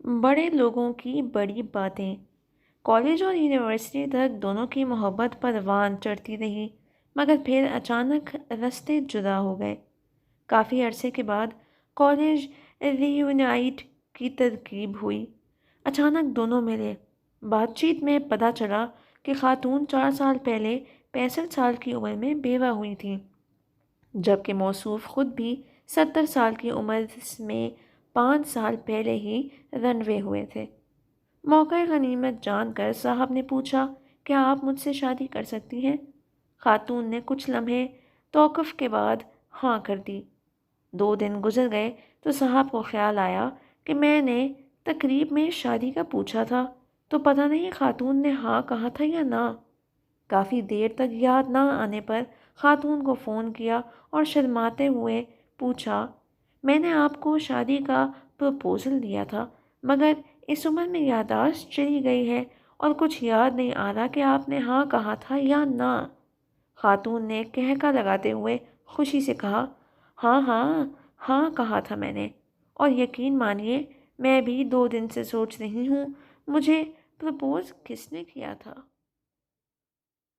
بڑے لوگوں کی بڑی باتیں۔ کالج اور یونیورسٹی تک دونوں کی محبت پروان چڑھتی رہی، مگر پھر اچانک راستے جدا ہو گئے۔ کافی عرصے کے بعد کالج ری یونائٹ کی ترکیب ہوئی۔ اچانک دونوں ملے۔ بات چیت میں پتہ چلا کہ خاتون 4 سال پہلے 65 سال کی عمر میں بیوہ ہوئی تھیں، جبکہ موصوف خود بھی 70 سال کی عمر میں 5 سال پہلے ہی رنوے ہوئے تھے۔ موقع غنیمت جان کر صاحب نے پوچھا، کیا آپ مجھ سے شادی کر سکتی ہیں؟ خاتون نے کچھ لمحے توقف کے بعد ہاں کر دی۔ 2 دن گزر گئے تو صاحب کو خیال آیا کہ میں نے تقریب میں شادی کا پوچھا تھا، تو پتہ نہیں خاتون نے ہاں کہا تھا یا نہ۔ کافی دیر تک یاد نہ آنے پر خاتون کو فون کیا اور شرماتے ہوئے پوچھا، میں نے آپ کو شادی کا پروپوزل دیا تھا، مگر اس عمر میں یادداشت چلی گئی ہے اور کچھ یاد نہیں آ رہا کہ آپ نے ہاں کہا تھا یا نہ۔ خاتون نے کہکا لگاتے ہوئے خوشی سے کہا، ہاں ہاں ہاں کہا تھا میں نے، اور یقین مانیے میں بھی 2 دن سے سوچ رہی ہوں مجھے پرپوز کس نے کیا تھا۔